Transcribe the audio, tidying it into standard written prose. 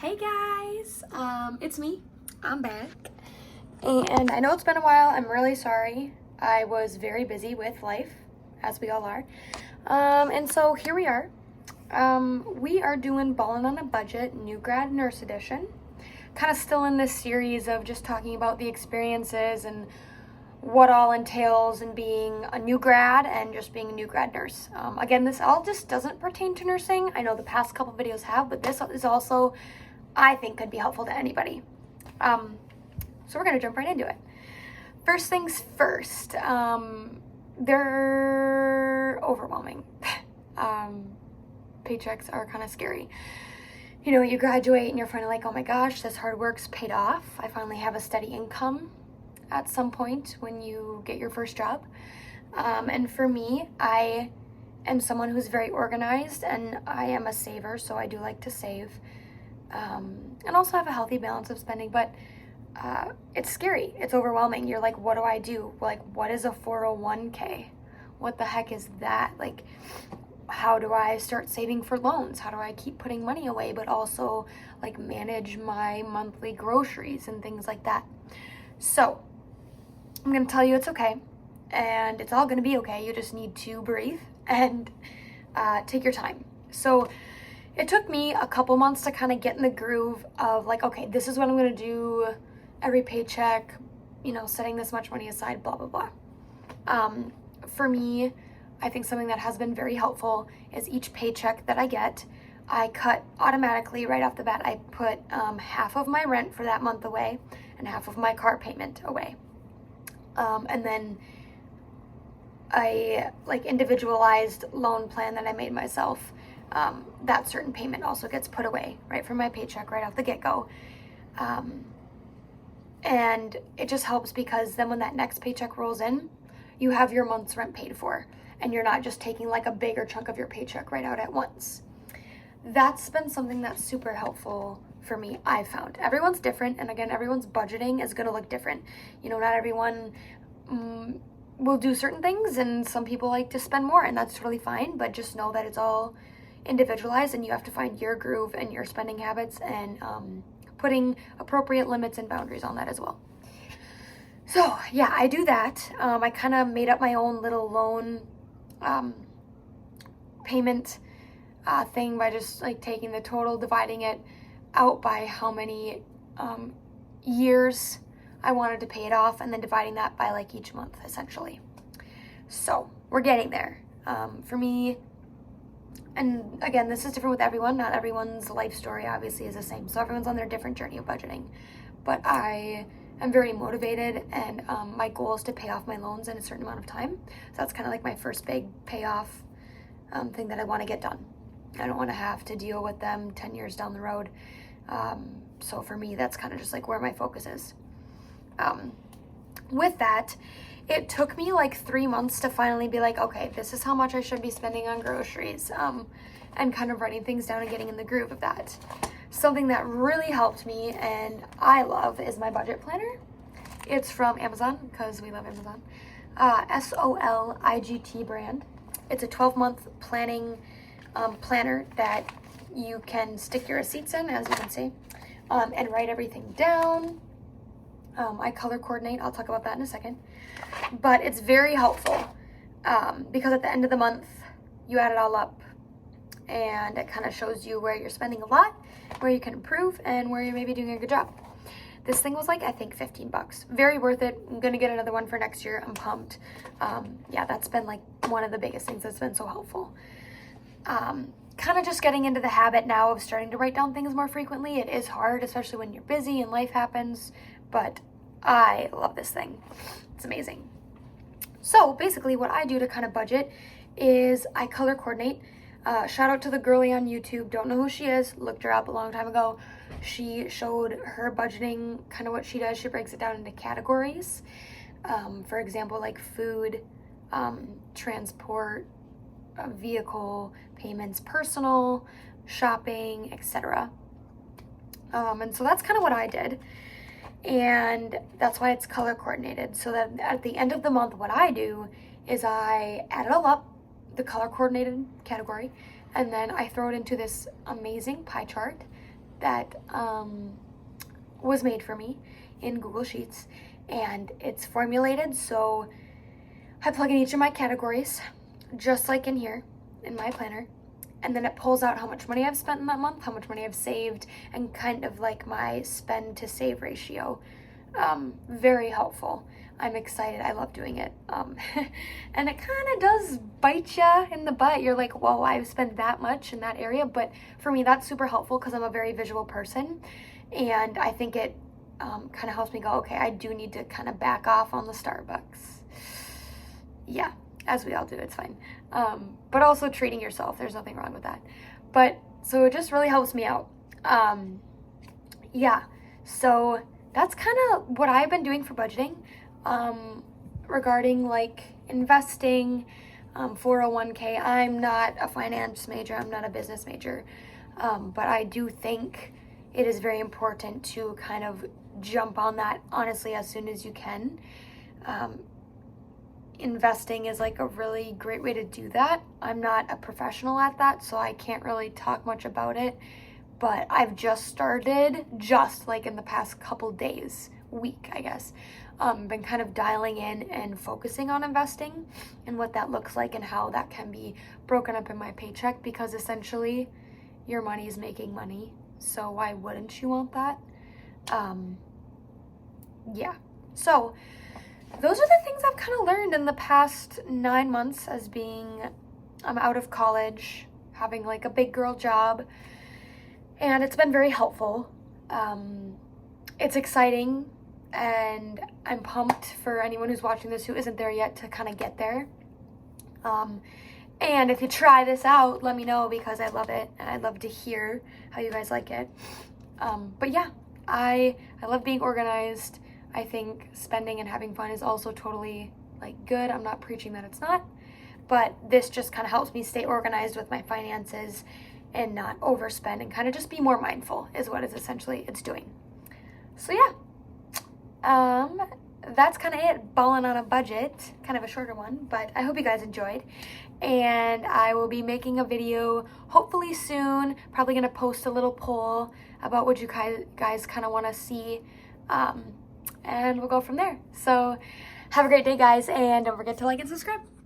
Hey guys, it's me. I'm back. And I know it's been a while. I'm really sorry. I was very busy with life, as we all are. And so here we are. We are doing Ballin on a Budget, New Grad Nurse Edition. Kind of still in this series of just talking about the experiences and what all entails in being a new grad and just being a new grad nurse. Again, this all just doesn't pertain to nursing. I know the past couple videos have, but this is also, I think, could be helpful to anybody. So we're gonna jump right into it. First things first, they're overwhelming. Paychecks are kind of scary. You know, you graduate and you're finally like, oh my gosh, this hard work's paid off. I finally have a steady income at some point when you get your first job. And for me, I am someone who's very organized and I am a saver, so I do like to save. And also have a healthy balance of spending, but it's scary. It's overwhelming. You're like, what do I do? Like, what is a 401k? What the heck is that? Like, how do I start saving for loans? How do I keep putting money away, but also like manage my monthly groceries and things like that? So I'm going to tell you it's okay, and it's all going to be okay. You just need to breathe and take your time. So it took me a couple months to kind of get in the groove of like, okay, this is what I'm going to do every paycheck, you know, setting this much money aside, blah, blah, blah. For me, I think something that has been very helpful is each paycheck that I get, I cut automatically right off the bat. I put half of my rent for that month away and half of my car payment away. And then I like individualized loan plan that I made myself. That certain payment also gets put away right from my paycheck right off the get-go. And it just helps because then when that next paycheck rolls in, you have your month's rent paid for and you're not just taking like a bigger chunk of your paycheck right out at once. That's been something that's super helpful for me, I've found. Everyone's different, and again, everyone's budgeting is going to look different. You know, not everyone will do certain things, and some people like to spend more, and that's really fine, but just know that it's all individualized, and you have to find your groove and your spending habits, and putting appropriate limits and boundaries on that as well. So yeah, I do that. I kind of made up my own little loan payment thing by just like taking the total, dividing it out by how many years I wanted to pay it off, and then dividing that by like each month essentially. So we're getting there. For me, and again, this is different with everyone. Not everyone's life story obviously is the same. So everyone's on their different journey of budgeting. But I am very motivated, and my goal is to pay off my loans in a certain amount of time. So that's kind of like my first big payoff thing that I want to get done. I don't want to have to deal with them 10 years down the road. So for me, that's kind of just like where my focus is. With that, it took me like 3 months to finally be like, okay, this is how much I should be spending on groceries, and kind of writing things down and getting in the groove of that. Something that really helped me and I love is my budget planner. It's from Amazon, because we love Amazon. SOLIGT brand. It's a 12-month planning planner that you can stick your receipts in, as you can see, and write everything down. I color coordinate. I'll talk about that in a second. But it's very helpful because at the end of the month, you add it all up, and it kind of shows you where you're spending a lot, where you can improve, and where you're maybe doing a good job. This thing was like, I think, $15. Very worth it. I'm going to get another one for next year. I'm pumped. Yeah, that's been like one of the biggest things that's been so helpful. Kind of just getting into the habit now of starting to write down things more frequently. It is hard, especially when you're busy and life happens, but I love this thing. It's amazing. So basically what I do to kind of budget is I color coordinate. Shout out to the girlie on YouTube. Don't know who she is. Looked her up a long time ago. She showed her budgeting, kind of what she does. She breaks it down into categories. For example, like food, transport, vehicle, payments, personal, shopping, etc. And so that's kind of what I did. And that's why it's color coordinated. So that at the end of the month, what I do is I add it all up, the color coordinated category, and then I throw it into this amazing pie chart that was made for me in Google Sheets, and it's formulated so I plug in each of my categories, just like in here in my planner, and then it pulls out how much money I've spent in that month, how much money I've saved, and kind of like my spend to save ratio. Very helpful. I'm excited. I love doing it. And it kind of does bite you in the butt. You're like, whoa, I've spent that much in that area. But for me, that's super helpful because I'm a very visual person. And I think it kind of helps me go, okay, I do need to kind of back off on the Starbucks. Yeah, as we all do, it's fine. But also treating yourself, there's nothing wrong with that. But so it just really helps me out. Yeah, so that's kind of what I've been doing for budgeting, regarding like investing, 401k. I'm not a finance major, I'm not a business major, but I do think it is very important to kind of jump on that honestly as soon as you can. Investing is like a really great way to do that. I'm not a professional at that, so I can't really talk much about it, but I've just started, just like in the past couple days, week, I guess, been kind of dialing in and focusing on investing and what that looks like and how that can be broken up in my paycheck, because essentially your money is making money, so why wouldn't you want that? Yeah, so those are the things I've kind of learned in the past 9 months as being out of college, having like a big girl job, and it's been very helpful. It's exciting, and I'm pumped for anyone who's watching this who isn't there yet to kind of get there. And if you try this out, let me know, because I love it and I'd love to hear how you guys like it. But yeah, I love being organized. I think spending and having fun is also totally like good. I'm not preaching that it's not, but this just kind of helps me stay organized with my finances and not overspend and kind of just be more mindful is what is essentially it's doing. So yeah, that's kind of it. Ballin' on a budget, kind of a shorter one, but I hope you guys enjoyed. And I will be making a video hopefully soon. Probably gonna post a little poll about what you guys kind of want to see. And we'll go from there. So have a great day, guys, and don't forget to like and subscribe.